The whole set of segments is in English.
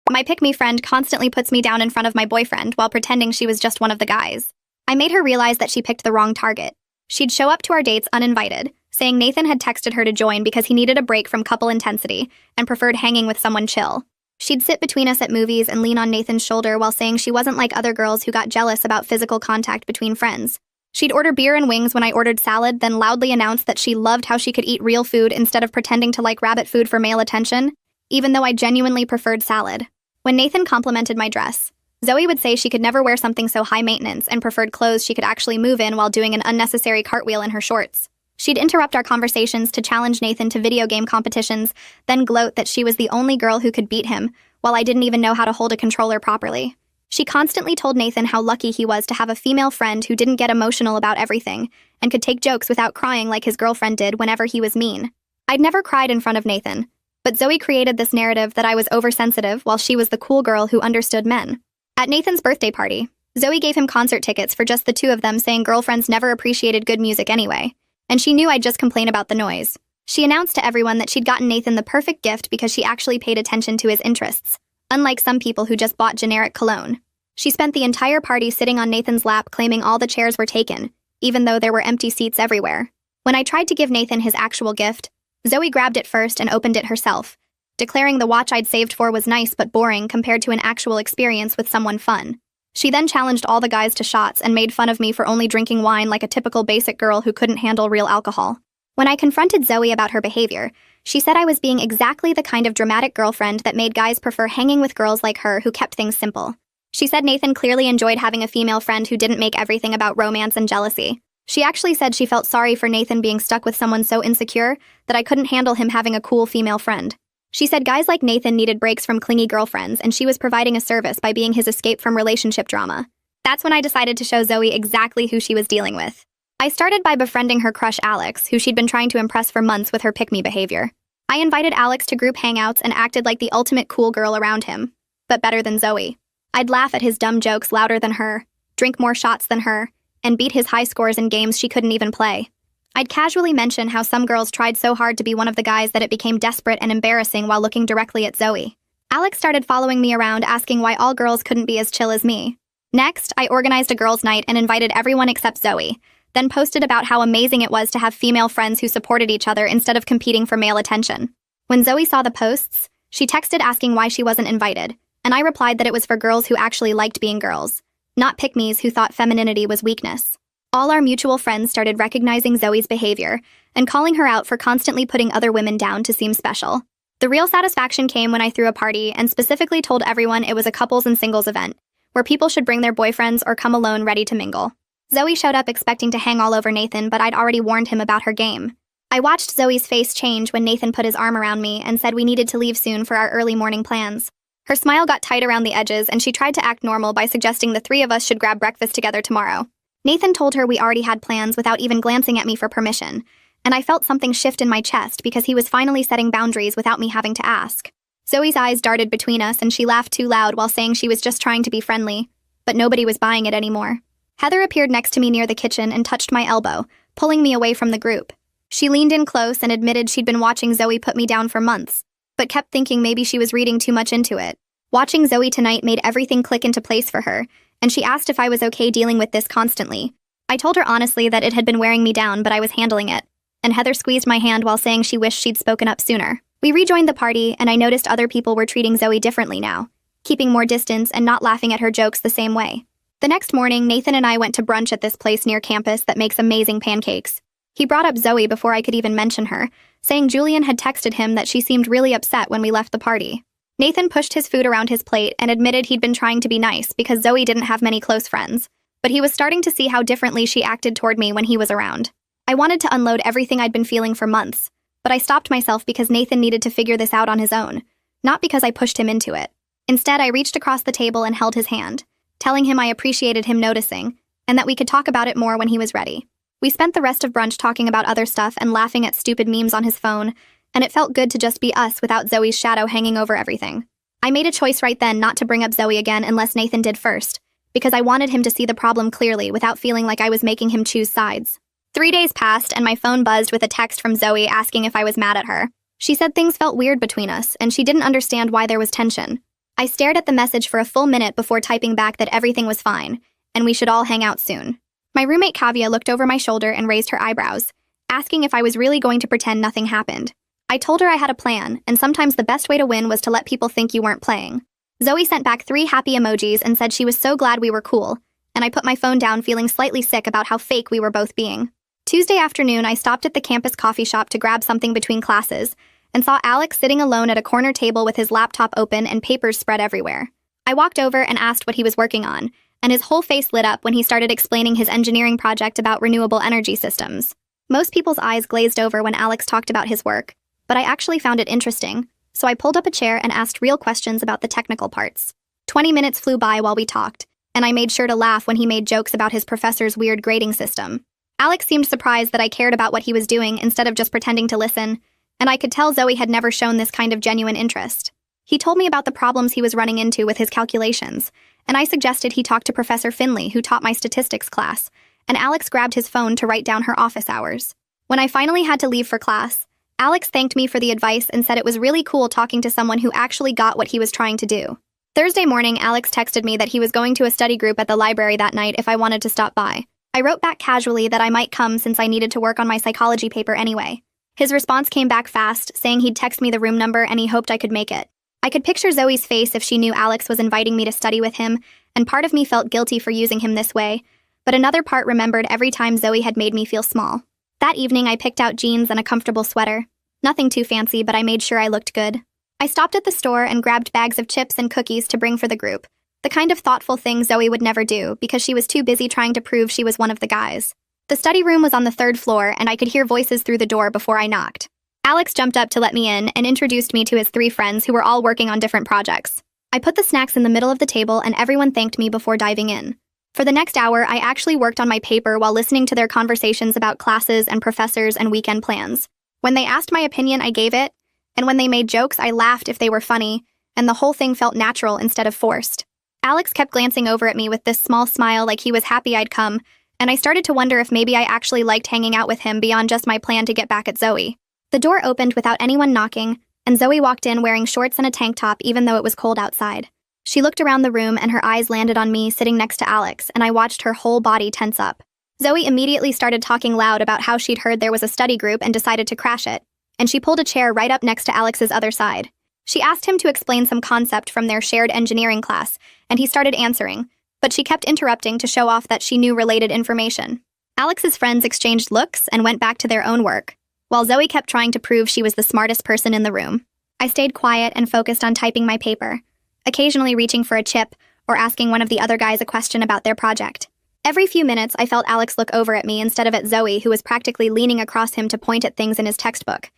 My pick-me friend constantly puts me down in front of my boyfriend while pretending she was just one of the guys. I made her realize that she picked the wrong target. She'd show up to our dates uninvited, saying Nathan had texted her to join because he needed a break from couple intensity and preferred hanging with someone chill. She'd sit between us at movies and lean on Nathan's shoulder while saying she wasn't like other girls who got jealous about physical contact between friends. She'd order beer and wings when I ordered salad, then loudly announce that she loved how she could eat real food instead of pretending to like rabbit food for male attention, even though I genuinely preferred salad. When Nathan complimented my dress, Zoe would say she could never wear something so high maintenance and preferred clothes she could actually move in while doing an unnecessary cartwheel in her shorts. She'd interrupt our conversations to challenge Nathan to video game competitions, then gloat that she was the only girl who could beat him, while I didn't even know how to hold a controller properly. She constantly told Nathan how lucky he was to have a female friend who didn't get emotional about everything and could take jokes without crying like his girlfriend did whenever he was mean. I'd never cried in front of Nathan, but Zoe created this narrative that I was oversensitive while she was the cool girl who understood men. At Nathan's birthday party, Zoe gave him concert tickets for just the two of them, saying girlfriends never appreciated good music anyway, and she knew I'd just complain about the noise. She announced to everyone that she'd gotten Nathan the perfect gift because she actually paid attention to his interests, unlike some people who just bought generic cologne. She spent the entire party sitting on Nathan's lap claiming all the chairs were taken, even though there were empty seats everywhere. When I tried to give Nathan his actual gift, Zoe grabbed it first and opened it herself, declaring the watch I'd saved for was nice but boring compared to an actual experience with someone fun. She then challenged all the guys to shots and made fun of me for only drinking wine like a typical basic girl who couldn't handle real alcohol. When I confronted Zoe about her behavior, she said I was being exactly the kind of dramatic girlfriend that made guys prefer hanging with girls like her who kept things simple. She said Nathan clearly enjoyed having a female friend who didn't make everything about romance and jealousy. She actually said she felt sorry for Nathan being stuck with someone so insecure that I couldn't handle him having a cool female friend. She said guys like Nathan needed breaks from clingy girlfriends, and she was providing a service by being his escape from relationship drama. That's when I decided to show Zoe exactly who she was dealing with. I started by befriending her crush Alex, who she'd been trying to impress for months with her pick-me behavior. I invited Alex to group hangouts and acted like the ultimate cool girl around him, but better than Zoe. I'd laugh at his dumb jokes louder than her, drink more shots than her, and beat his high scores in games she couldn't even play. I'd casually mention how some girls tried so hard to be one of the guys that it became desperate and embarrassing while looking directly at Zoe. Alex started following me around asking why all girls couldn't be as chill as me. Next, I organized a girls' night and invited everyone except Zoe, then posted about how amazing it was to have female friends who supported each other instead of competing for male attention. When Zoe saw the posts, she texted asking why she wasn't invited, and I replied that it was for girls who actually liked being girls, not pick-me's who thought femininity was weakness. All our mutual friends started recognizing Zoe's behavior and calling her out for constantly putting other women down to seem special. The real satisfaction came when I threw a party and specifically told everyone it was a couples and singles event, where people should bring their boyfriends or come alone ready to mingle. Zoe showed up expecting to hang all over Nathan, but I'd already warned him about her game. I watched Zoe's face change when Nathan put his arm around me and said we needed to leave soon for our early morning plans. Her smile got tight around the edges, and she tried to act normal by suggesting the three of us should grab breakfast together tomorrow. Nathan told her we already had plans without even glancing at me for permission, and I felt something shift in my chest because he was finally setting boundaries without me having to ask. Zoe's eyes darted between us, and she laughed too loud while saying she was just trying to be friendly, but nobody was buying it anymore. Heather appeared next to me near the kitchen and touched my elbow, pulling me away from the group. She leaned in close and admitted she'd been watching Zoe put me down for months, but kept thinking maybe she was reading too much into it. Watching Zoe tonight made everything click into place for her, and she asked if I was okay dealing with this constantly. I told her honestly that it had been wearing me down, but I was handling it, and Heather squeezed my hand while saying she wished she'd spoken up sooner. We rejoined the party, and I noticed other people were treating Zoe differently now, keeping more distance and not laughing at her jokes the same way. The next morning, Nathan and I went to brunch at this place near campus that makes amazing pancakes. He brought up Zoe before I could even mention her, saying Julian had texted him that she seemed really upset when we left the party. Nathan pushed his food around his plate and admitted he'd been trying to be nice because Zoe didn't have many close friends, but he was starting to see how differently she acted toward me when he was around. I wanted to unload everything I'd been feeling for months, but I stopped myself because Nathan needed to figure this out on his own, not because I pushed him into it. Instead, I reached across the table and held his hand, telling him I appreciated him noticing, and that we could talk about it more when he was ready. We spent the rest of brunch talking about other stuff and laughing at stupid memes on his phone, and it felt good to just be us without Zoe's shadow hanging over everything. I made a choice right then not to bring up Zoe again unless Nathan did first, because I wanted him to see the problem clearly without feeling like I was making him choose sides. 3 days passed, and my phone buzzed with a text from Zoe asking if I was mad at her. She said things felt weird between us, and she didn't understand why there was tension. I stared at the message for a full minute before typing back that everything was fine, and we should all hang out soon. My roommate Kavya looked over my shoulder and raised her eyebrows, asking if I was really going to pretend nothing happened. I told her I had a plan, and sometimes the best way to win was to let people think you weren't playing. Zoe sent back 3 happy emojis and said she was so glad we were cool, and I put my phone down feeling slightly sick about how fake we were both being. Tuesday afternoon, I stopped at the campus coffee shop to grab something between classes, and saw Alex sitting alone at a corner table with his laptop open and papers spread everywhere. I walked over and asked what he was working on, and his whole face lit up when he started explaining his engineering project about renewable energy systems. Most people's eyes glazed over when Alex talked about his work, but I actually found it interesting, so I pulled up a chair and asked real questions about the technical parts. 20 minutes flew by while we talked, and I made sure to laugh when he made jokes about his professor's weird grading system. Alex seemed surprised that I cared about what he was doing instead of just pretending to listen, and I could tell Zoe had never shown this kind of genuine interest. He told me about the problems he was running into with his calculations, and I suggested he talk to Professor Finley, who taught my statistics class, and Alex grabbed his phone to write down her office hours. When I finally had to leave for class, Alex thanked me for the advice and said it was really cool talking to someone who actually got what he was trying to do. Thursday morning, Alex texted me that he was going to a study group at the library that night if I wanted to stop by. I wrote back casually that I might come since I needed to work on my psychology paper anyway. His response came back fast, saying he'd text me the room number and he hoped I could make it. I could picture Zoe's face if she knew Alex was inviting me to study with him, and part of me felt guilty for using him this way, but another part remembered every time Zoe had made me feel small. That evening, I picked out jeans and a comfortable sweater. Nothing too fancy, but I made sure I looked good. I stopped at the store and grabbed bags of chips and cookies to bring for the group, the kind of thoughtful thing Zoe would never do because she was too busy trying to prove she was one of the guys. The study room was on the 3rd floor, and I could hear voices through the door before I knocked. Alex jumped up to let me in and introduced me to his 3 friends who were all working on different projects. I put the snacks in the middle of the table and everyone thanked me before diving in. For the next hour, I actually worked on my paper while listening to their conversations about classes and professors and weekend plans. When they asked my opinion, I gave it, and when they made jokes, I laughed if they were funny, and the whole thing felt natural instead of forced. Alex kept glancing over at me with this small smile like he was happy I'd come, and I started to wonder if maybe I actually liked hanging out with him beyond just my plan to get back at Zoe. The door opened without anyone knocking, and Zoe walked in wearing shorts and a tank top even though it was cold outside. She looked around the room and her eyes landed on me sitting next to Alex, and I watched her whole body tense up. Zoe immediately started talking loud about how she'd heard there was a study group and decided to crash it, and she pulled a chair right up next to Alex's other side. She asked him to explain some concept from their shared engineering class, and he started answering, but she kept interrupting to show off that she knew related information. Alex's friends exchanged looks and went back to their own work, while Zoe kept trying to prove she was the smartest person in the room. I stayed quiet and focused on typing my paper, occasionally reaching for a chip or asking one of the other guys a question about their project. Every few minutes, I felt Alex look over at me instead of at Zoe, who was practically leaning across him to point at things in his textbook.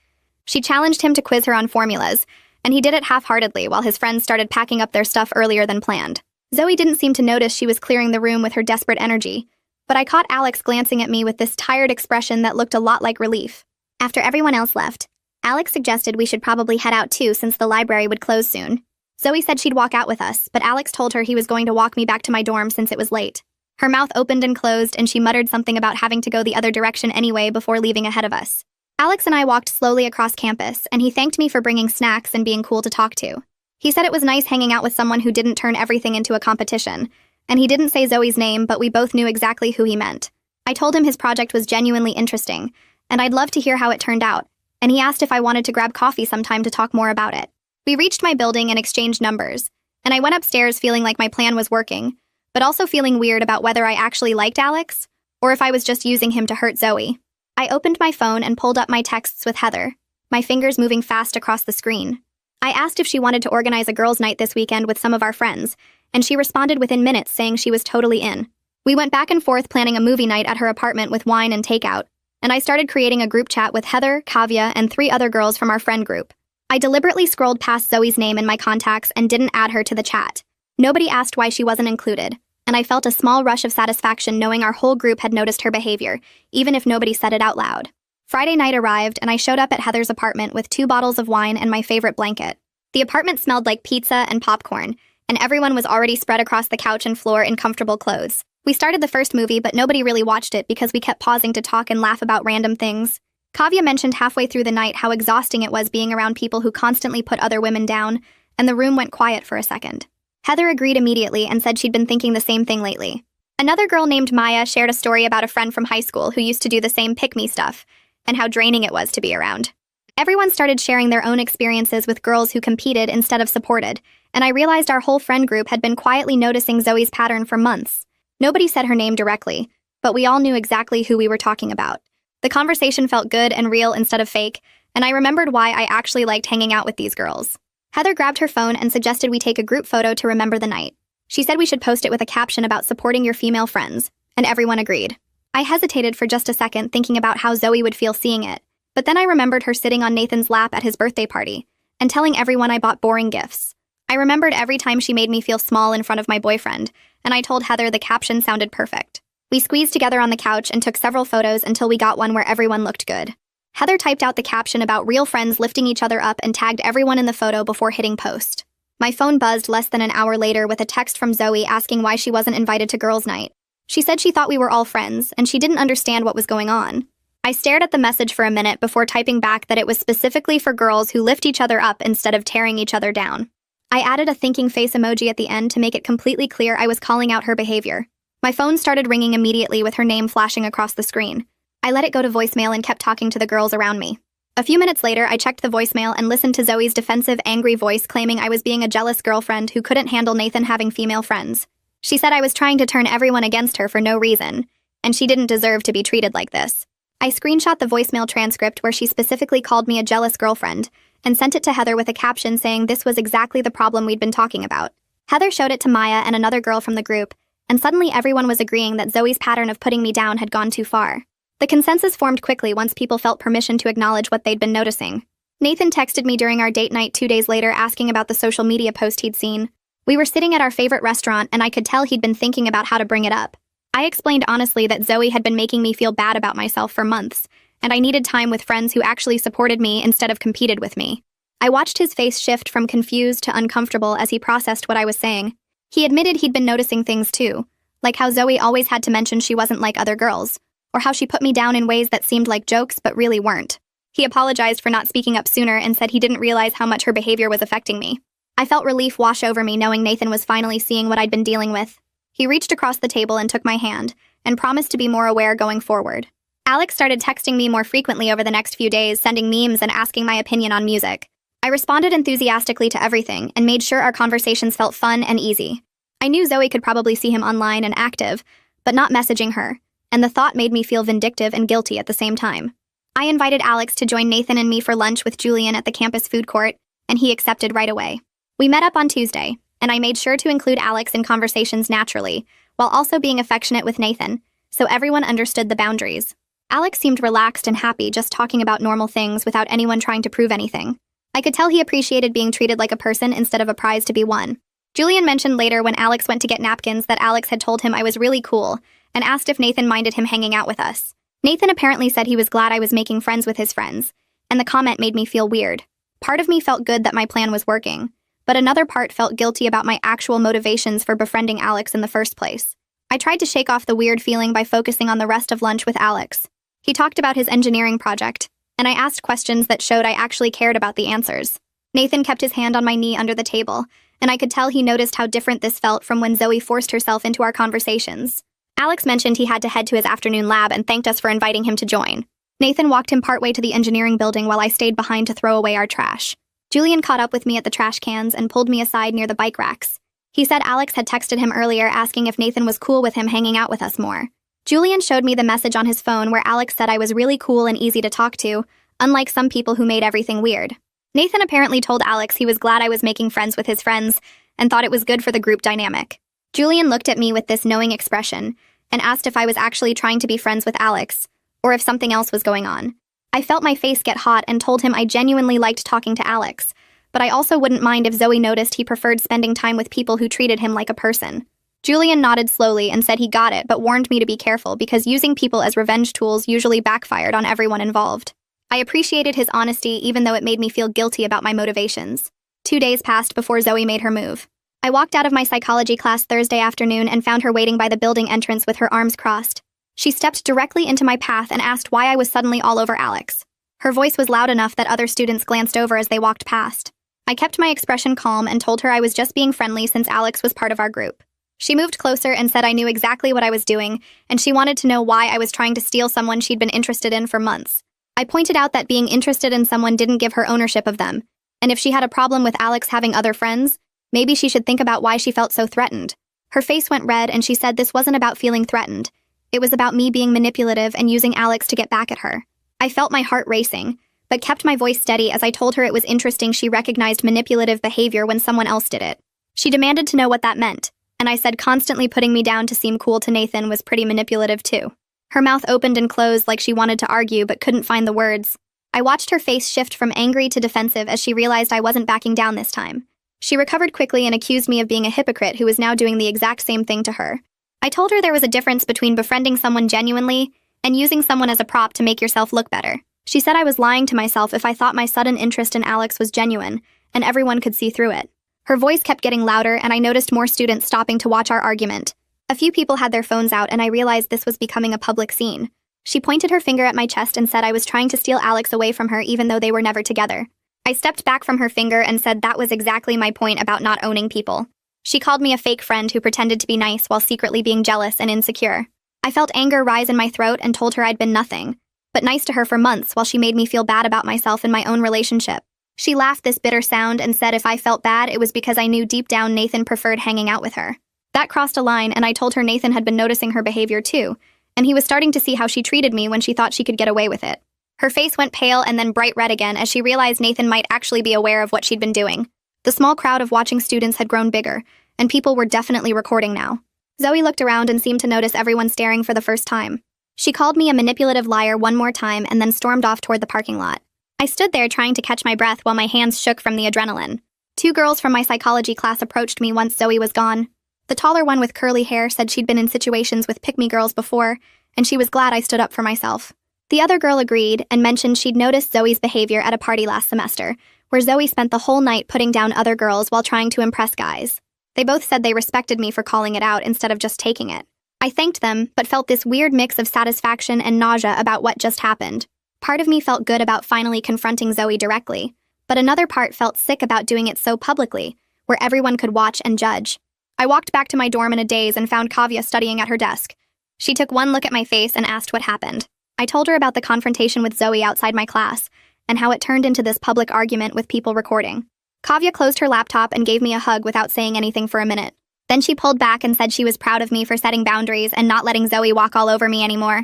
She challenged him to quiz her on formulas, and he did it half-heartedly while his friends started packing up their stuff earlier than planned. Zoe didn't seem to notice she was clearing the room with her desperate energy, but I caught Alex glancing at me with this tired expression that looked a lot like relief. After everyone else left, Alex suggested we should probably head out too since the library would close soon. Zoe said she'd walk out with us, but Alex told her he was going to walk me back to my dorm since it was late. Her mouth opened and closed, and she muttered something about having to go the other direction anyway before leaving ahead of us. Alex and I walked slowly across campus, and he thanked me for bringing snacks and being cool to talk to. He said it was nice hanging out with someone who didn't turn everything into a competition, and he didn't say Zoe's name, but we both knew exactly who he meant. I told him his project was genuinely interesting, and I'd love to hear how it turned out, and he asked if I wanted to grab coffee sometime to talk more about it. We reached my building and exchanged numbers, and I went upstairs feeling like my plan was working, but also feeling weird about whether I actually liked Alex, or if I was just using him to hurt Zoe. I opened my phone and pulled up my texts with Heather, my fingers moving fast across the screen. I asked if she wanted to organize a girls' night this weekend with some of our friends, and she responded within minutes saying she was totally in. We went back and forth planning a movie night at her apartment with wine and takeout, and I started creating a group chat with Heather, Kavya, and 3 other girls from our friend group. I deliberately scrolled past Zoe's name in my contacts and didn't add her to the chat. Nobody asked why she wasn't included, and I felt a small rush of satisfaction knowing our whole group had noticed her behavior, even if nobody said it out loud. Friday night arrived, and I showed up at Heather's apartment with 2 bottles of wine and my favorite blanket. The apartment smelled like pizza and popcorn, and everyone was already spread across the couch and floor in comfortable clothes. We started the first movie, but nobody really watched it because we kept pausing to talk and laugh about random things. Kavya mentioned halfway through the night how exhausting it was being around people who constantly put other women down, and the room went quiet for a second. Heather agreed immediately and said she'd been thinking the same thing lately. Another girl named Maya shared a story about a friend from high school who used to do the same pick-me stuff, and how draining it was to be around. Everyone started sharing their own experiences with girls who competed instead of supported, and I realized our whole friend group had been quietly noticing Zoe's pattern for months. Nobody said her name directly, but we all knew exactly who we were talking about. The conversation felt good and real instead of fake, and I remembered why I actually liked hanging out with these girls. Heather grabbed her phone and suggested we take a group photo to remember the night. She said we should post it with a caption about supporting your female friends, and everyone agreed. I hesitated for just a second, thinking about how Zoe would feel seeing it, but then I remembered her sitting on Nathan's lap at his birthday party, and telling everyone I bought boring gifts. I remembered every time she made me feel small in front of my boyfriend, and I told Heather the caption sounded perfect. We squeezed together on the couch and took several photos until we got one where everyone looked good. Heather typed out the caption about real friends lifting each other up and tagged everyone in the photo before hitting post. My phone buzzed less than an hour later with a text from Zoe asking why she wasn't invited to girls' night. She said she thought we were all friends, and she didn't understand what was going on. I stared at the message for a minute before typing back that it was specifically for girls who lift each other up instead of tearing each other down. I added a thinking face emoji at the end to make it completely clear I was calling out her behavior. My phone started ringing immediately with her name flashing across the screen. I let it go to voicemail and kept talking to the girls around me. A few minutes later, I checked the voicemail and listened to Zoe's defensive, angry voice claiming I was being a jealous girlfriend who couldn't handle Nathan having female friends. She said I was trying to turn everyone against her for no reason, and she didn't deserve to be treated like this. I screenshot the voicemail transcript where she specifically called me a jealous girlfriend, and sent it to Heather with a caption saying this was exactly the problem we'd been talking about. Heather showed it to Maya and another girl from the group, and suddenly everyone was agreeing that Zoe's pattern of putting me down had gone too far. The consensus formed quickly once people felt permission to acknowledge what they'd been noticing. Nathan texted me during our date night 2 days later asking about the social media post he'd seen. We were sitting at our favorite restaurant and I could tell he'd been thinking about how to bring it up. I explained honestly that Zoe had been making me feel bad about myself for months, and I needed time with friends who actually supported me instead of competed with me. I watched his face shift from confused to uncomfortable as he processed what I was saying. He admitted he'd been noticing things too, like how Zoe always had to mention she wasn't like other girls, or how she put me down in ways that seemed like jokes but really weren't. He apologized for not speaking up sooner and said he didn't realize how much her behavior was affecting me. I felt relief wash over me knowing Nathan was finally seeing what I'd been dealing with. He reached across the table and took my hand, and promised to be more aware going forward. Alex started texting me more frequently over the next few days, sending memes and asking my opinion on music. I responded enthusiastically to everything and made sure our conversations felt fun and easy. I knew Zoe could probably see him online and active, but not messaging her, and the thought made me feel vindictive and guilty at the same time. I invited Alex to join Nathan and me for lunch with Julian at the campus food court, and he accepted right away. We met up on Tuesday, and I made sure to include Alex in conversations naturally, while also being affectionate with Nathan, so everyone understood the boundaries. Alex seemed relaxed and happy just talking about normal things without anyone trying to prove anything. I could tell he appreciated being treated like a person instead of a prize to be won. Julian mentioned later when Alex went to get napkins that Alex had told him I was really cool, and asked if Nathan minded him hanging out with us. Nathan apparently said he was glad I was making friends with his friends, and the comment made me feel weird. Part of me felt good that my plan was working, but another part felt guilty about my actual motivations for befriending Alex in the first place. I tried to shake off the weird feeling by focusing on the rest of lunch with Alex. He talked about his engineering project, and I asked questions that showed I actually cared about the answers. Nathan kept his hand on my knee under the table, and I could tell he noticed how different this felt from when Zoe forced herself into our conversations. Alex mentioned he had to head to his afternoon lab and thanked us for inviting him to join. Nathan walked him partway to the engineering building while I stayed behind to throw away our trash. Julian caught up with me at the trash cans and pulled me aside near the bike racks. He said Alex had texted him earlier asking if Nathan was cool with him hanging out with us more. Julian showed me the message on his phone where Alex said I was really cool and easy to talk to, unlike some people who made everything weird. Nathan apparently told Alex he was glad I was making friends with his friends and thought it was good for the group dynamic. Julian looked at me with this knowing expression and asked if I was actually trying to be friends with Alex, or if something else was going on. I felt my face get hot and told him I genuinely liked talking to Alex, but I also wouldn't mind if Zoe noticed he preferred spending time with people who treated him like a person. Julian nodded slowly and said he got it, but warned me to be careful because using people as revenge tools usually backfired on everyone involved. I appreciated his honesty even though it made me feel guilty about my motivations. 2 days passed before Zoe made her move. I walked out of my psychology class Thursday afternoon and found her waiting by the building entrance with her arms crossed. She stepped directly into my path and asked why I was suddenly all over Alex. Her voice was loud enough that other students glanced over as they walked past. I kept my expression calm and told her I was just being friendly since Alex was part of our group. She moved closer and said I knew exactly what I was doing, and she wanted to know why I was trying to steal someone she'd been interested in for months. I pointed out that being interested in someone didn't give her ownership of them, and if she had a problem with Alex having other friends, maybe she should think about why she felt so threatened. Her face went red and she said this wasn't about feeling threatened. It was about me being manipulative and using Alex to get back at her. I felt my heart racing, but kept my voice steady as I told her it was interesting she recognized manipulative behavior when someone else did it. She demanded to know what that meant, and I said constantly putting me down to seem cool to Nathan was pretty manipulative too. Her mouth opened and closed like she wanted to argue but couldn't find the words. I watched her face shift from angry to defensive as she realized I wasn't backing down this time. She recovered quickly and accused me of being a hypocrite who was now doing the exact same thing to her. I told her there was a difference between befriending someone genuinely and using someone as a prop to make yourself look better. She said I was lying to myself if I thought my sudden interest in Alex was genuine, and everyone could see through it. Her voice kept getting louder, and I noticed more students stopping to watch our argument. A few people had their phones out, and I realized this was becoming a public scene. She pointed her finger at my chest and said I was trying to steal Alex away from her even though they were never together. I stepped back from her finger and said that was exactly my point about not owning people. She called me a fake friend who pretended to be nice while secretly being jealous and insecure. I felt anger rise in my throat and told her I'd been nothing but nice to her for months while she made me feel bad about myself in my own relationship. She laughed this bitter sound and said if I felt bad, it was because I knew deep down Nathan preferred hanging out with her. That crossed a line, and I told her Nathan had been noticing her behavior too, and he was starting to see how she treated me when she thought she could get away with it. Her face went pale and then bright red again as she realized Nathan might actually be aware of what she'd been doing. The small crowd of watching students had grown bigger, and people were definitely recording now. Zoe looked around and seemed to notice everyone staring for the first time. She called me a manipulative liar one more time and then stormed off toward the parking lot. I stood there trying to catch my breath while my hands shook from the adrenaline. 2 girls from my psychology class approached me once Zoe was gone. The taller one with curly hair said she'd been in situations with pick-me girls before, and she was glad I stood up for myself. The other girl agreed and mentioned she'd noticed Zoe's behavior at a party last semester, where Zoe spent the whole night putting down other girls while trying to impress guys. They both said they respected me for calling it out instead of just taking it. I thanked them, but felt this weird mix of satisfaction and nausea about what just happened. Part of me felt good about finally confronting Zoe directly, but another part felt sick about doing it so publicly, where everyone could watch and judge. I walked back to my dorm in a daze and found Kavya studying at her desk. She took one look at my face and asked what happened. I told her about the confrontation with Zoe outside my class, and how it turned into this public argument with people recording. Kavya closed her laptop and gave me a hug without saying anything for a minute. Then she pulled back and said she was proud of me for setting boundaries and not letting Zoe walk all over me anymore.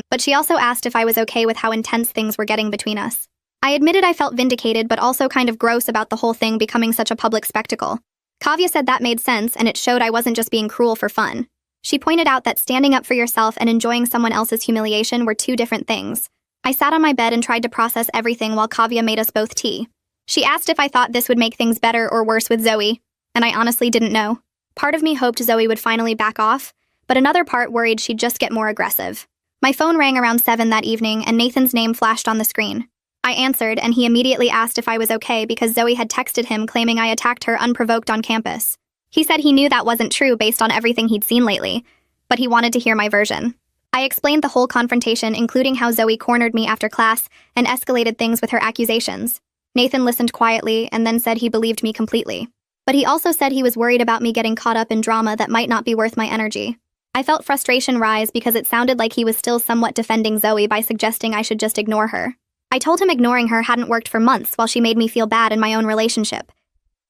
But she also asked if I was okay with how intense things were getting between us. I admitted I felt vindicated but also kind of gross about the whole thing becoming such a public spectacle. Kavya said that made sense and it showed I wasn't just being cruel for fun. She pointed out that standing up for yourself and enjoying someone else's humiliation were 2 different things. I sat on my bed and tried to process everything while Kavya made us both tea. She asked if I thought this would make things better or worse with Zoe, and I honestly didn't know. Part of me hoped Zoe would finally back off, but another part worried she'd just get more aggressive. My phone rang around 7 that evening and Nathan's name flashed on the screen. I answered and he immediately asked if I was okay because Zoe had texted him claiming I attacked her unprovoked on campus. He said he knew that wasn't true based on everything he'd seen lately, but he wanted to hear my version. I explained the whole confrontation, including how Zoe cornered me after class and escalated things with her accusations. Nathan listened quietly and then said he believed me completely. But he also said he was worried about me getting caught up in drama that might not be worth my energy. I felt frustration rise because it sounded like he was still somewhat defending Zoe by suggesting I should just ignore her. I told him ignoring her hadn't worked for months while she made me feel bad in my own relationship.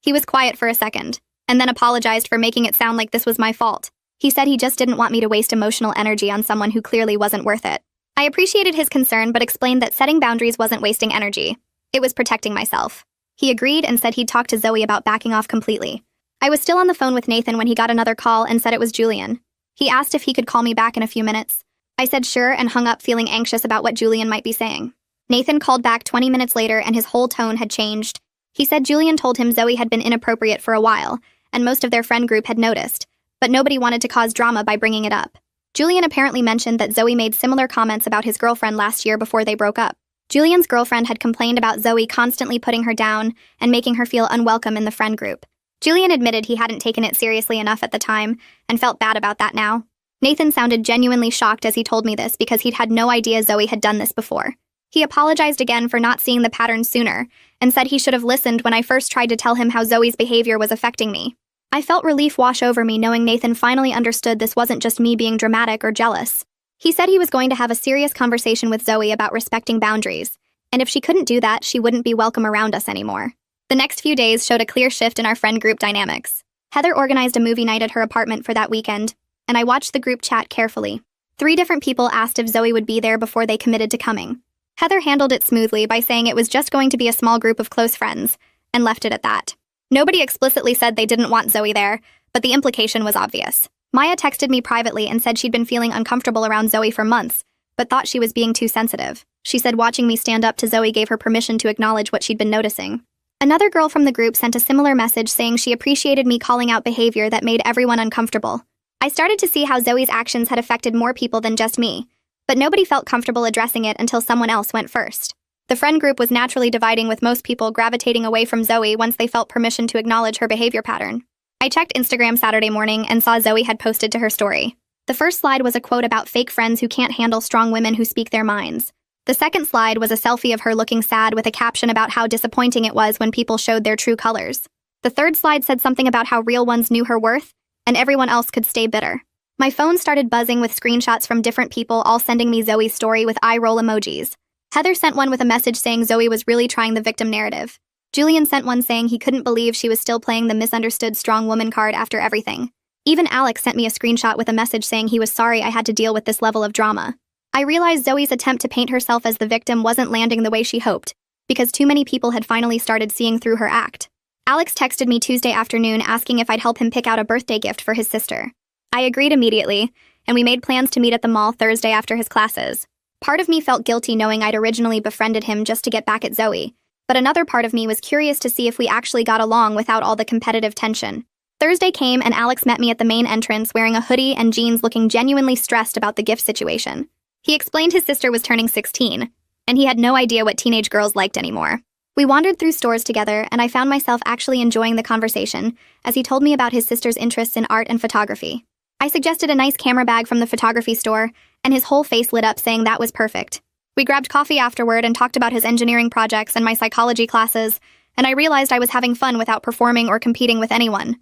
He was quiet for a second, and then apologized for making it sound like this was my fault. He said he just didn't want me to waste emotional energy on someone who clearly wasn't worth it. I appreciated his concern but explained that setting boundaries wasn't wasting energy. It was protecting myself. He agreed and said he'd talk to Zoe about backing off completely. I was still on the phone with Nathan when he got another call and said it was Julian. He asked if he could call me back in a few minutes. I said sure and hung up feeling anxious about what Julian might be saying. Nathan called back 20 minutes later and his whole tone had changed. He said Julian told him Zoe had been inappropriate for a while, and most of their friend group had noticed, but nobody wanted to cause drama by bringing it up. Julian apparently mentioned that Zoe made similar comments about his girlfriend last year before they broke up. Julian's girlfriend had complained about Zoe constantly putting her down and making her feel unwelcome in the friend group. Julian admitted he hadn't taken it seriously enough at the time and felt bad about that now. Nathan sounded genuinely shocked as he told me this because he'd had no idea Zoe had done this before. He apologized again for not seeing the pattern sooner and said he should have listened when I first tried to tell him how Zoe's behavior was affecting me. I felt relief wash over me knowing Nathan finally understood this wasn't just me being dramatic or jealous. He said he was going to have a serious conversation with Zoe about respecting boundaries, and if she couldn't do that, she wouldn't be welcome around us anymore. The next few days showed a clear shift in our friend group dynamics. Heather organized a movie night at her apartment for that weekend, and I watched the group chat carefully. 3 different people asked if Zoe would be there before they committed to coming. Heather handled it smoothly by saying it was just going to be a small group of close friends, and left it at that. Nobody explicitly said they didn't want Zoe there, but the implication was obvious. Maya texted me privately and said she'd been feeling uncomfortable around Zoe for months, but thought she was being too sensitive. She said watching me stand up to Zoe gave her permission to acknowledge what she'd been noticing. Another girl from the group sent a similar message saying she appreciated me calling out behavior that made everyone uncomfortable. I started to see how Zoe's actions had affected more people than just me, but nobody felt comfortable addressing it until someone else went first. The friend group was naturally dividing, with most people gravitating away from Zoe once they felt permission to acknowledge her behavior pattern. I checked Instagram Saturday morning and saw Zoe had posted to her story. The first slide was a quote about fake friends who can't handle strong women who speak their minds. The second slide was a selfie of her looking sad with a caption about how disappointing it was when people showed their true colors. The third slide said something about how real ones knew her worth, and everyone else could stay bitter. My phone started buzzing with screenshots from different people, all sending me Zoe's story with eye roll emojis. Heather sent one with a message saying Zoe was really trying the victim narrative. Julian sent one saying he couldn't believe she was still playing the misunderstood strong woman card after everything. Even Alex sent me a screenshot with a message saying he was sorry I had to deal with this level of drama. I realized Zoe's attempt to paint herself as the victim wasn't landing the way she hoped, because too many people had finally started seeing through her act. Alex texted me Tuesday afternoon asking if I'd help him pick out a birthday gift for his sister. I agreed immediately, and we made plans to meet at the mall Thursday after his classes. Part of me felt guilty knowing I'd originally befriended him just to get back at Zoe, but another part of me was curious to see if we actually got along without all the competitive tension. Thursday came and Alex met me at the main entrance wearing a hoodie and jeans, looking genuinely stressed about the gift situation. He explained his sister was turning 16, and he had no idea what teenage girls liked anymore. We wandered through stores together, and I found myself actually enjoying the conversation as he told me about his sister's interests in art and photography. I suggested a nice camera bag from the photography store, and his whole face lit up saying that was perfect. We grabbed coffee afterward and talked about his engineering projects and my psychology classes, and I realized I was having fun without performing or competing with anyone.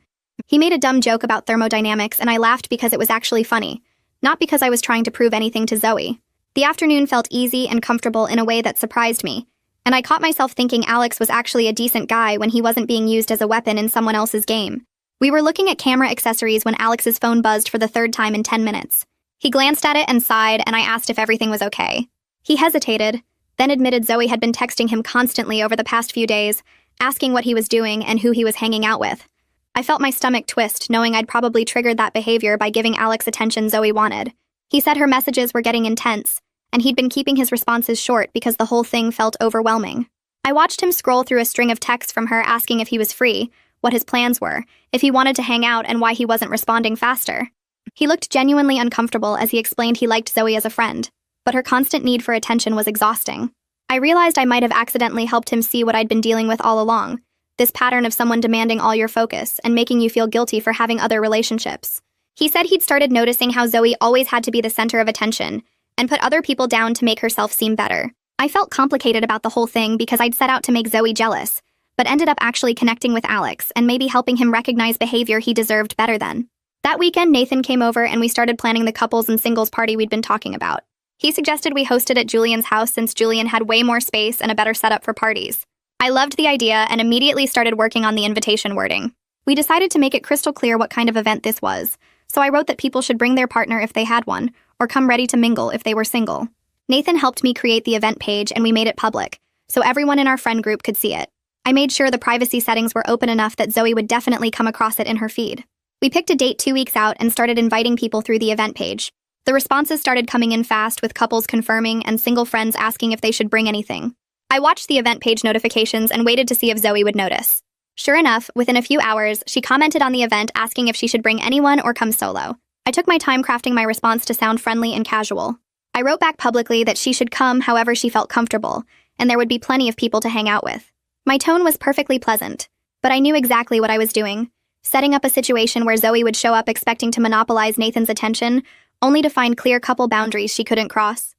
He made a dumb joke about thermodynamics, and I laughed because it was actually funny, not because I was trying to prove anything to Zoe. The afternoon felt easy and comfortable in a way that surprised me, and I caught myself thinking Alex was actually a decent guy when he wasn't being used as a weapon in someone else's game. We were looking at camera accessories when Alex's phone buzzed for the 3rd time in 10 minutes. He glanced at it and sighed, and I asked if everything was okay. He hesitated, then admitted Zoe had been texting him constantly over the past few days, asking what he was doing and who he was hanging out with. I felt my stomach twist, knowing I'd probably triggered that behavior by giving Alex attention Zoe wanted. He said her messages were getting intense, and he'd been keeping his responses short because the whole thing felt overwhelming. I watched him scroll through a string of texts from her asking if he was free, what his plans were, if he wanted to hang out, and why he wasn't responding faster. He looked genuinely uncomfortable as he explained he liked Zoe as a friend, but her constant need for attention was exhausting. I realized I might have accidentally helped him see what I'd been dealing with all along, this pattern of someone demanding all your focus and making you feel guilty for having other relationships. He said he'd started noticing how Zoe always had to be the center of attention and put other people down to make herself seem better. I felt complicated about the whole thing because I'd set out to make Zoe jealous, but ended up actually connecting with Alex and maybe helping him recognize behavior he deserved better than. That weekend, Nathan came over and we started planning the couples and singles party we'd been talking about. He suggested we host it at Julian's house since Julian had way more space and a better setup for parties. I loved the idea and immediately started working on the invitation wording. We decided to make it crystal clear what kind of event this was, so I wrote that people should bring their partner if they had one, or come ready to mingle if they were single. Nathan helped me create the event page and we made it public, so everyone in our friend group could see it. I made sure the privacy settings were open enough that Zoe would definitely come across it in her feed. We picked a date 2 weeks out and started inviting people through the event page. The responses started coming in fast, with couples confirming and single friends asking if they should bring anything. I watched the event page notifications and waited to see if Zoe would notice. Sure enough, within a few hours, she commented on the event asking if she should bring anyone or come solo. I took my time crafting my response to sound friendly and casual. I wrote back publicly that she should come however she felt comfortable, and there would be plenty of people to hang out with. My tone was perfectly pleasant, but I knew exactly what I was doing, setting up a situation where Zoe would show up expecting to monopolize Nathan's attention, only to find clear couple boundaries she couldn't cross.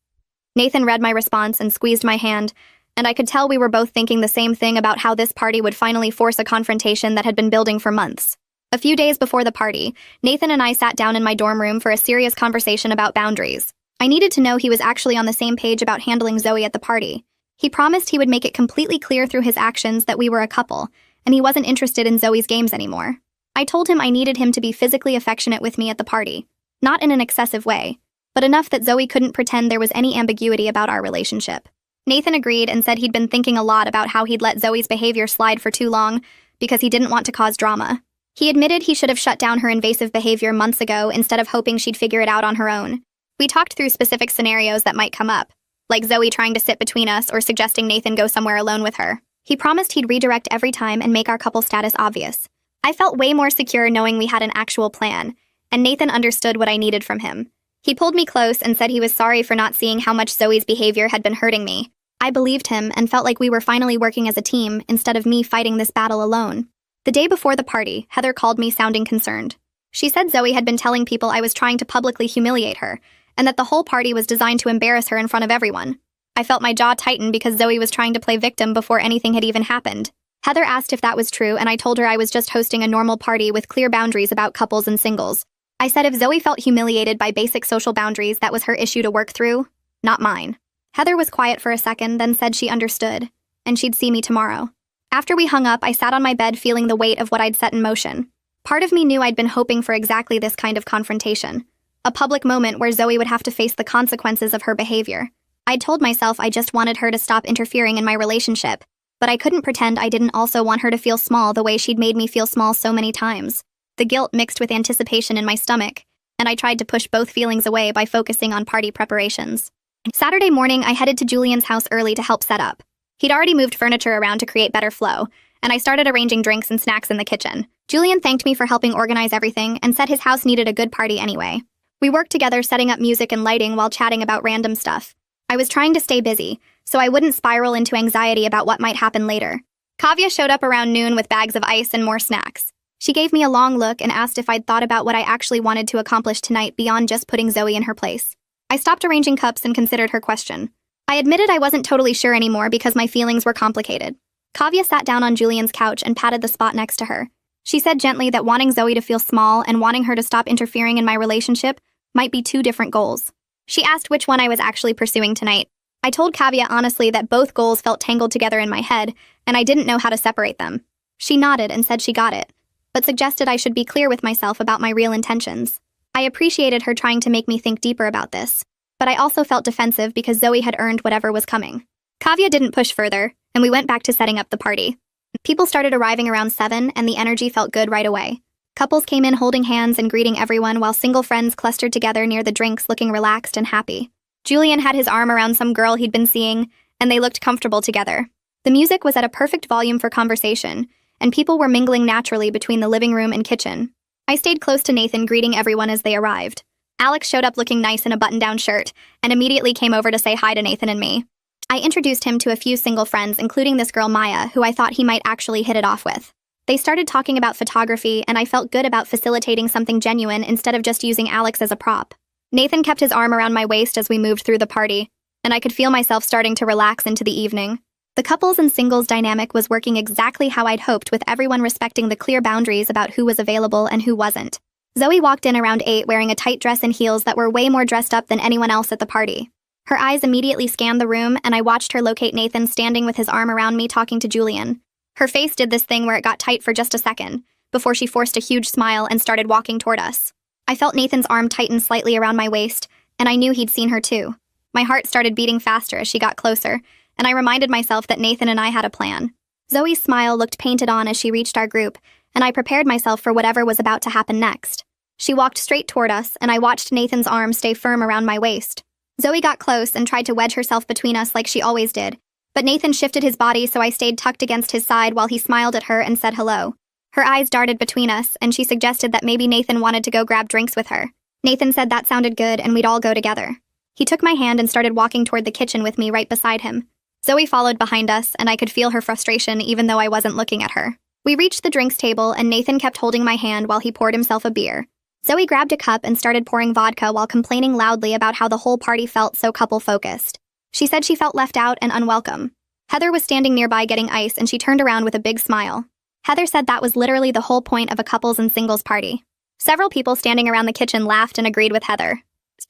Nathan read my response and squeezed my hand, and I could tell we were both thinking the same thing about how this party would finally force a confrontation that had been building for months. A few days before the party, Nathan and I sat down in my dorm room for a serious conversation about boundaries. I needed to know he was actually on the same page about handling Zoe at the party. He promised he would make it completely clear through his actions that we were a couple, and he wasn't interested in Zoe's games anymore. I told him I needed him to be physically affectionate with me at the party, not in an excessive way, but enough that Zoe couldn't pretend there was any ambiguity about our relationship. Nathan agreed and said he'd been thinking a lot about how he'd let Zoe's behavior slide for too long because he didn't want to cause drama. He admitted he should have shut down her invasive behavior months ago instead of hoping she'd figure it out on her own. We talked through specific scenarios that might come up, like Zoe trying to sit between us or suggesting Nathan go somewhere alone with her. He promised he'd redirect every time and make our couple status obvious. I felt way more secure knowing we had an actual plan, and Nathan understood what I needed from him. He pulled me close and said he was sorry for not seeing how much Zoe's behavior had been hurting me. I believed him and felt like we were finally working as a team instead of me fighting this battle alone. The day before the party, Heather called me sounding concerned. She said Zoe had been telling people I was trying to publicly humiliate her, and that the whole party was designed to embarrass her in front of everyone. I felt my jaw tighten because Zoe was trying to play victim before anything had even happened. Heather asked if that was true, and I told her I was just hosting a normal party with clear boundaries about couples and singles. I said if Zoe felt humiliated by basic social boundaries, that was her issue to work through, not mine. Heather was quiet for a second, then said she understood, and she'd see me tomorrow. After we hung up, I sat on my bed feeling the weight of what I'd set in motion. Part of me knew I'd been hoping for exactly this kind of confrontation. A public moment where Zoe would have to face the consequences of her behavior. I'd told myself I just wanted her to stop interfering in my relationship, but I couldn't pretend I didn't also want her to feel small the way she'd made me feel small so many times. The guilt mixed with anticipation in my stomach, and I tried to push both feelings away by focusing on party preparations. Saturday morning, I headed to Julian's house early to help set up. He'd already moved furniture around to create better flow, and I started arranging drinks and snacks in the kitchen. Julian thanked me for helping organize everything and said his house needed a good party anyway. We worked together setting up music and lighting while chatting about random stuff. I was trying to stay busy, so I wouldn't spiral into anxiety about what might happen later. Kavya showed up around noon with bags of ice and more snacks. She gave me a long look and asked if I'd thought about what I actually wanted to accomplish tonight beyond just putting Zoe in her place. I stopped arranging cups and considered her question. I admitted I wasn't totally sure anymore because my feelings were complicated. Kavya sat down on Julian's couch and patted the spot next to her. She said gently that wanting Zoe to feel small and wanting her to stop interfering in my relationship might be two different goals. She asked which one I was actually pursuing tonight. I told Kavya honestly that both goals felt tangled together in my head, and I didn't know how to separate them. She nodded and said she got it, but suggested I should be clear with myself about my real intentions. I appreciated her trying to make me think deeper about this, but I also felt defensive because Zoe had earned whatever was coming. Kavya didn't push further, and we went back to setting up the party. People started arriving around 7, and the energy felt good right away. Couples came in holding hands and greeting everyone while single friends clustered together near the drinks looking relaxed and happy. Julian had his arm around some girl he'd been seeing, and they looked comfortable together. The music was at a perfect volume for conversation, and people were mingling naturally between the living room and kitchen. I stayed close to Nathan, greeting everyone as they arrived. Alex showed up looking nice in a button-down shirt, and immediately came over to say hi to Nathan and me. I introduced him to a few single friends, including this girl Maya, who I thought he might actually hit it off with. They started talking about photography, and I felt good about facilitating something genuine instead of just using Alex as a prop. Nathan kept his arm around my waist as we moved through the party, and I could feel myself starting to relax into the evening. The couples and singles dynamic was working exactly how I'd hoped, with everyone respecting the clear boundaries about who was available and who wasn't. Zoe walked in around 8 wearing a tight dress and heels that were way more dressed up than anyone else at the party. Her eyes immediately scanned the room, and I watched her locate Nathan standing with his arm around me talking to Julian. Her face did this thing where it got tight for just a second, before she forced a huge smile and started walking toward us. I felt Nathan's arm tighten slightly around my waist, and I knew he'd seen her too. My heart started beating faster as she got closer, and I reminded myself that Nathan and I had a plan. Zoe's smile looked painted on as she reached our group, and I prepared myself for whatever was about to happen next. She walked straight toward us, and I watched Nathan's arm stay firm around my waist. Zoe got close and tried to wedge herself between us like she always did, but Nathan shifted his body so I stayed tucked against his side while he smiled at her and said hello. Her eyes darted between us, and she suggested that maybe Nathan wanted to go grab drinks with her. Nathan said that sounded good and we'd all go together. He took my hand and started walking toward the kitchen with me right beside him. Zoe followed behind us, and I could feel her frustration even though I wasn't looking at her. We reached the drinks table, and Nathan kept holding my hand while he poured himself a beer. Zoe grabbed a cup and started pouring vodka while complaining loudly about how the whole party felt so couple-focused. She said she felt left out and unwelcome. Heather was standing nearby getting ice and she turned around with a big smile. Heather said that was literally the whole point of a couples and singles party. Several people standing around the kitchen laughed and agreed with Heather.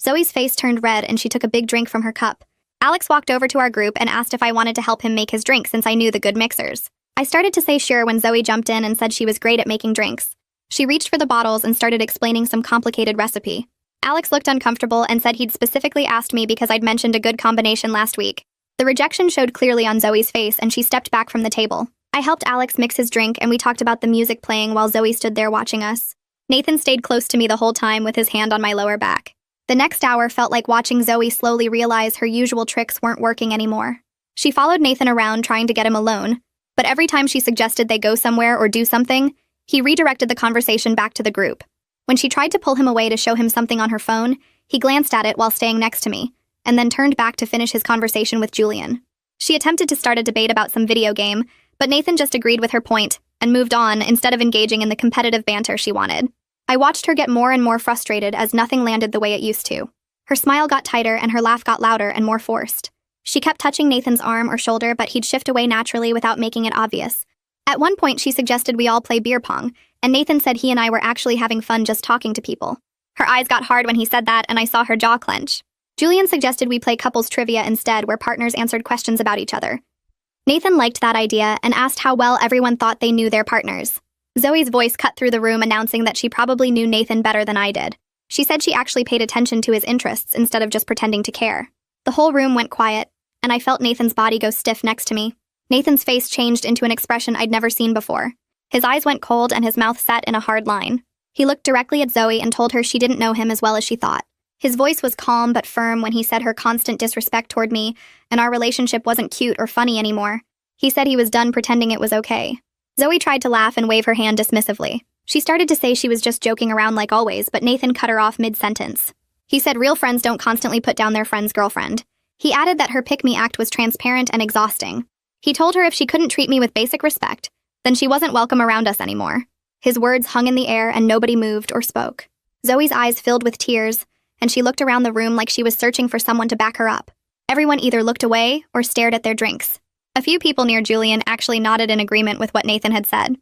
Zoe's face turned red and she took a big drink from her cup. Alex walked over to our group and asked if I wanted to help him make his drink since I knew the good mixers. I started to say sure when Zoe jumped in and said she was great at making drinks. She reached for the bottles and started explaining some complicated recipe. Alex looked uncomfortable and said he'd specifically asked me because I'd mentioned a good combination last week. The rejection showed clearly on Zoe's face and she stepped back from the table. I helped Alex mix his drink and we talked about the music playing while Zoe stood there watching us. Nathan stayed close to me the whole time with his hand on my lower back. The next hour felt like watching Zoe slowly realize her usual tricks weren't working anymore. She followed Nathan around trying to get him alone, but every time she suggested they go somewhere or do something, he redirected the conversation back to the group. When she tried to pull him away to show him something on her phone, he glanced at it while staying next to me, and then turned back to finish his conversation with Julian. She attempted to start a debate about some video game, but Nathan just agreed with her point and moved on instead of engaging in the competitive banter she wanted. I watched her get more and more frustrated as nothing landed the way it used to. Her smile got tighter and her laugh got louder and more forced. She kept touching Nathan's arm or shoulder, but he'd shift away naturally without making it obvious. At one point, she suggested we all play beer pong, and Nathan said he and I were actually having fun just talking to people. Her eyes got hard when he said that, and I saw her jaw clench. Julian suggested we play couples trivia instead, where partners answered questions about each other. Nathan liked that idea and asked how well everyone thought they knew their partners. Zoe's voice cut through the room announcing that she probably knew Nathan better than I did. She said she actually paid attention to his interests instead of just pretending to care. The whole room went quiet, and I felt Nathan's body go stiff next to me. Nathan's face changed into an expression I'd never seen before. His eyes went cold and his mouth set in a hard line. He looked directly at Zoe and told her she didn't know him as well as she thought. His voice was calm but firm when he said her constant disrespect toward me and our relationship wasn't cute or funny anymore. He said he was done pretending it was okay. Zoe tried to laugh and wave her hand dismissively. She started to say she was just joking around like always, but Nathan cut her off mid-sentence. He said real friends don't constantly put down their friend's girlfriend. He added that her pick-me act was transparent and exhausting. He told her if she couldn't treat me with basic respect, then she wasn't welcome around us anymore. His words hung in the air and nobody moved or spoke. Zoe's eyes filled with tears, and she looked around the room like she was searching for someone to back her up. Everyone either looked away or stared at their drinks. A few people near Julian actually nodded in agreement with what Nathan had said.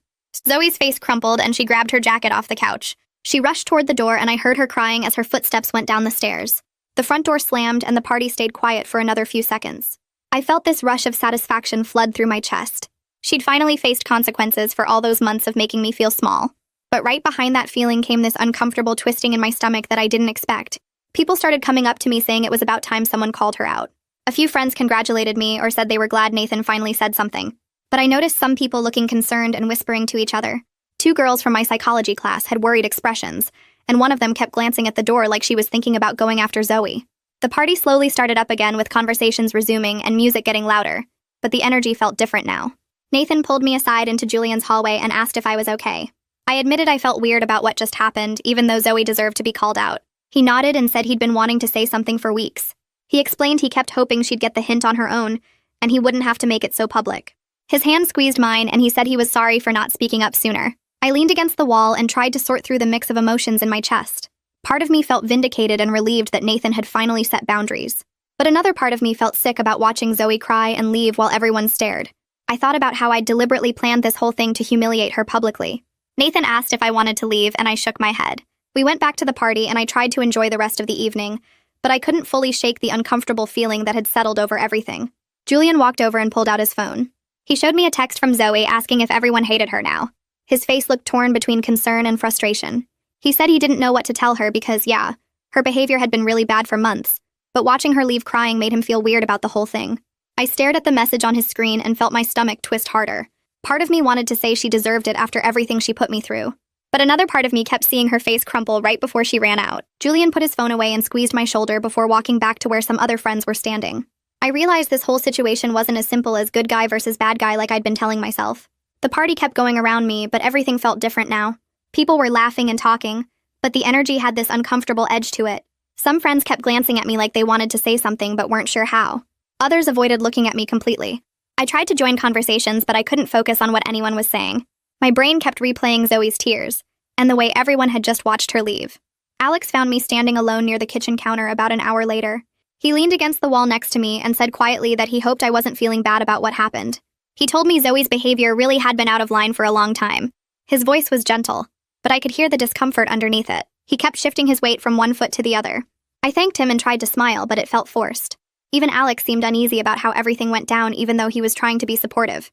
Zoe's face crumpled and she grabbed her jacket off the couch. She rushed toward the door and I heard her crying as her footsteps went down the stairs. The front door slammed and the party stayed quiet for another few seconds. I felt this rush of satisfaction flood through my chest. She'd finally faced consequences for all those months of making me feel small. But right behind that feeling came this uncomfortable twisting in my stomach that I didn't expect. People started coming up to me saying it was about time someone called her out. A few friends congratulated me or said they were glad Nathan finally said something. But I noticed some people looking concerned and whispering to each other. 2 girls from my psychology class had worried expressions, and one of them kept glancing at the door like she was thinking about going after Zoe. The party slowly started up again with conversations resuming and music getting louder, but the energy felt different now. Nathan pulled me aside into Julian's hallway and asked if I was okay. I admitted I felt weird about what just happened, even though Zoe deserved to be called out. He nodded and said he'd been wanting to say something for weeks. He explained he kept hoping she'd get the hint on her own, and he wouldn't have to make it so public. His hand squeezed mine, and he said he was sorry for not speaking up sooner. I leaned against the wall and tried to sort through the mix of emotions in my chest. Part of me felt vindicated and relieved that Nathan had finally set boundaries. But another part of me felt sick about watching Zoe cry and leave while everyone stared. I thought about how I'd deliberately planned this whole thing to humiliate her publicly. Nathan asked if I wanted to leave, and I shook my head. We went back to the party, and I tried to enjoy the rest of the evening, but I couldn't fully shake the uncomfortable feeling that had settled over everything. Julian walked over and pulled out his phone. He showed me a text from Zoe asking if everyone hated her now. His face looked torn between concern and frustration. He said he didn't know what to tell her because, yeah, her behavior had been really bad for months, but watching her leave crying made him feel weird about the whole thing. I stared at the message on his screen and felt my stomach twist harder. Part of me wanted to say she deserved it after everything she put me through. But another part of me kept seeing her face crumple right before she ran out. Julian put his phone away and squeezed my shoulder before walking back to where some other friends were standing. I realized this whole situation wasn't as simple as good guy versus bad guy like I'd been telling myself. The party kept going around me, but everything felt different now. People were laughing and talking, but the energy had this uncomfortable edge to it. Some friends kept glancing at me like they wanted to say something but weren't sure how. Others avoided looking at me completely. I tried to join conversations, but I couldn't focus on what anyone was saying. My brain kept replaying Zoe's tears, and the way everyone had just watched her leave. Alex found me standing alone near the kitchen counter about an hour later. He leaned against the wall next to me and said quietly that he hoped I wasn't feeling bad about what happened. He told me Zoe's behavior really had been out of line for a long time. His voice was gentle, but I could hear the discomfort underneath it. He kept shifting his weight from one foot to the other. I thanked him and tried to smile, but it felt forced. Even Alex seemed uneasy about how everything went down, even though he was trying to be supportive.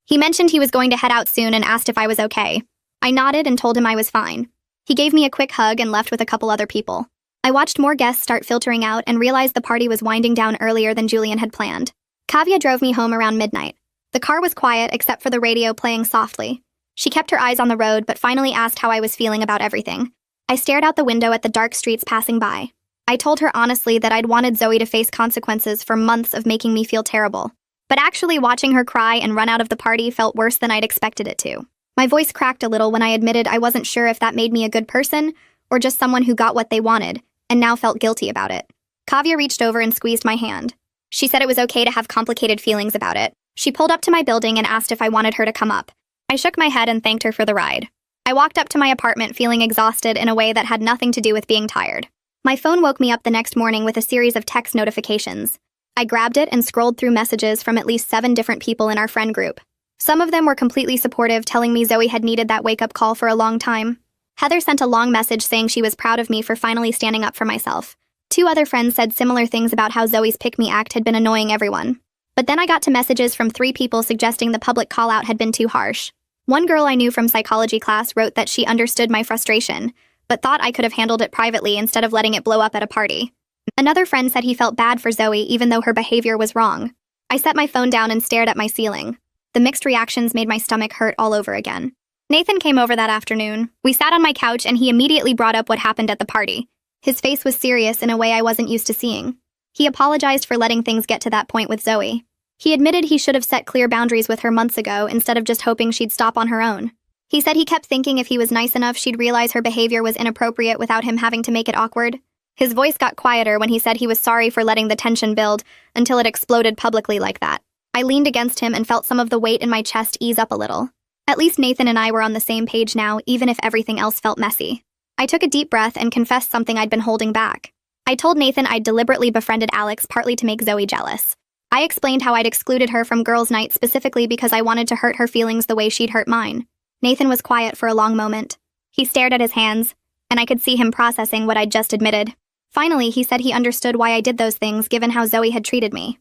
He mentioned he was going to head out soon and asked if I was okay. I nodded and told him I was fine. He gave me a quick hug and left with a couple other people. I watched more guests start filtering out and realized the party was winding down earlier than Julian had planned. Kavya drove me home around midnight. The car was quiet except for the radio playing softly. She kept her eyes on the road but finally asked how I was feeling about everything. I stared out the window at the dark streets passing by. I told her honestly that I'd wanted Zoe to face consequences for months of making me feel terrible. But actually watching her cry and run out of the party felt worse than I'd expected it to. My voice cracked a little when I admitted I wasn't sure if that made me a good person or just someone who got what they wanted and now felt guilty about it. Kavya reached over and squeezed my hand. She said it was okay to have complicated feelings about it. She pulled up to my building and asked if I wanted her to come up. I shook my head and thanked her for the ride. I walked up to my apartment feeling exhausted in a way that had nothing to do with being tired. My phone woke me up the next morning with a series of text notifications. I grabbed it and scrolled through messages from at least 7 different people in our friend group. Some of them were completely supportive, telling me Zoe had needed that wake-up call for a long time. Heather sent a long message saying she was proud of me for finally standing up for myself. 2 other friends said similar things about how Zoe's pick-me act had been annoying everyone. But then I got to messages from 3 people suggesting the public call-out had been too harsh. One girl I knew from psychology class wrote that she understood my frustration, but thought I could have handled it privately instead of letting it blow up at a party. Another friend said he felt bad for Zoe even though her behavior was wrong. I set my phone down and stared at my ceiling. The mixed reactions made my stomach hurt all over again. Nathan came over that afternoon. We sat on my couch and he immediately brought up what happened at the party. His face was serious in a way I wasn't used to seeing. He apologized for letting things get to that point with Zoe. He admitted he should have set clear boundaries with her months ago instead of just hoping she'd stop on her own. He said he kept thinking if he was nice enough she'd realize her behavior was inappropriate without him having to make it awkward. His voice got quieter when he said he was sorry for letting the tension build until it exploded publicly like that. I leaned against him and felt some of the weight in my chest ease up a little. At least Nathan and I were on the same page now, even if everything else felt messy. I took a deep breath and confessed something I'd been holding back. I told Nathan I'd deliberately befriended Alex partly to make Zoe jealous. I explained how I'd excluded her from girls' night specifically because I wanted to hurt her feelings the way she'd hurt mine. Nathan was quiet for a long moment. He stared at his hands, and I could see him processing what I'd just admitted. Finally, he said he understood why I did those things given how Zoe had treated me.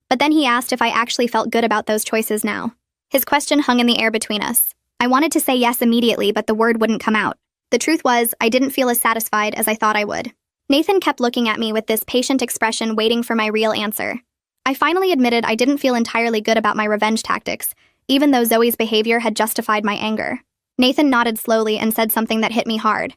But then he asked if I actually felt good about those choices now. His question hung in the air between us. I wanted to say yes immediately, but the word wouldn't come out. The truth was, I didn't feel as satisfied as I thought I would. Nathan kept looking at me with this patient expression waiting for my real answer. I finally admitted I didn't feel entirely good about my revenge tactics, even though Zoe's behavior had justified my anger. Nathan nodded slowly and said something that hit me hard.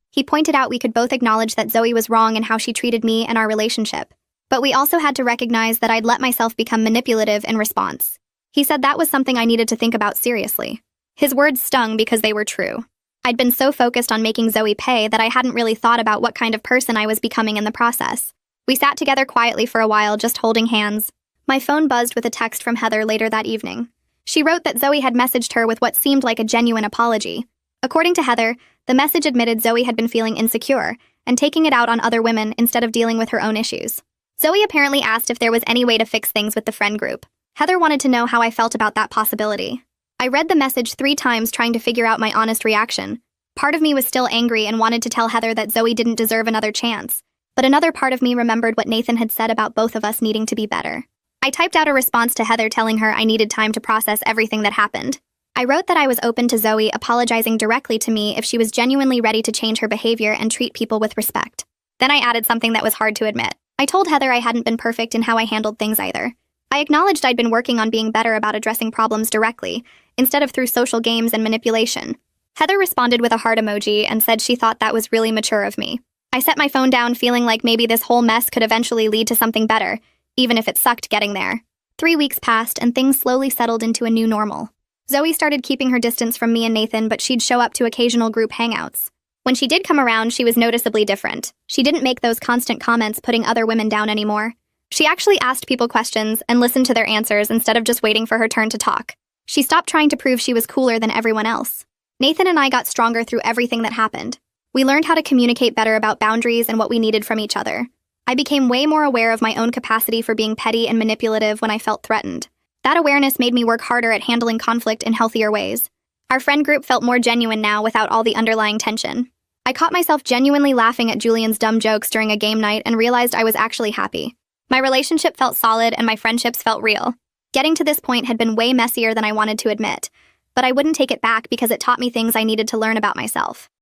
He pointed out we could both acknowledge that Zoe was wrong in how she treated me and our relationship. But we also had to recognize that I'd let myself become manipulative in response. He said that was something I needed to think about seriously. His words stung because they were true. I'd been so focused on making Zoe pay that I hadn't really thought about what kind of person I was becoming in the process. We sat together quietly for a while, just holding hands. My phone buzzed with a text from Heather later that evening. She wrote that Zoe had messaged her with what seemed like a genuine apology. According to Heather, the message admitted Zoe had been feeling insecure and taking it out on other women instead of dealing with her own issues. Zoe apparently asked if there was any way to fix things with the friend group. Heather wanted to know how I felt about that possibility. I read the message 3 times trying to figure out my honest reaction. Part of me was still angry and wanted to tell Heather that Zoe didn't deserve another chance, but another part of me remembered what Nathan had said about both of us needing to be better. I typed out a response to Heather telling her I needed time to process everything that happened. I wrote that I was open to Zoe apologizing directly to me if she was genuinely ready to change her behavior and treat people with respect. Then I added something that was hard to admit. I told Heather I hadn't been perfect in how I handled things either. I acknowledged I'd been working on being better about addressing problems directly, instead of through social games and manipulation. Heather responded with a heart emoji and said she thought that was really mature of me. I set my phone down feeling like maybe this whole mess could eventually lead to something better, even if it sucked getting there. 3 weeks passed and things slowly settled into a new normal. Zoe started keeping her distance from me and Nathan, but she'd show up to occasional group hangouts. When she did come around, she was noticeably different. She didn't make those constant comments putting other women down anymore. She actually asked people questions and listened to their answers instead of just waiting for her turn to talk. She stopped trying to prove she was cooler than everyone else. Nathan and I got stronger through everything that happened. We learned how to communicate better about boundaries and what we needed from each other. I became way more aware of my own capacity for being petty and manipulative when I felt threatened. That awareness made me work harder at handling conflict in healthier ways. Our friend group felt more genuine now without all the underlying tension. I caught myself genuinely laughing at Julian's dumb jokes during a game night and realized I was actually happy. My relationship felt solid and my friendships felt real. Getting to this point had been way messier than I wanted to admit, but I wouldn't take it back because it taught me things I needed to learn about myself.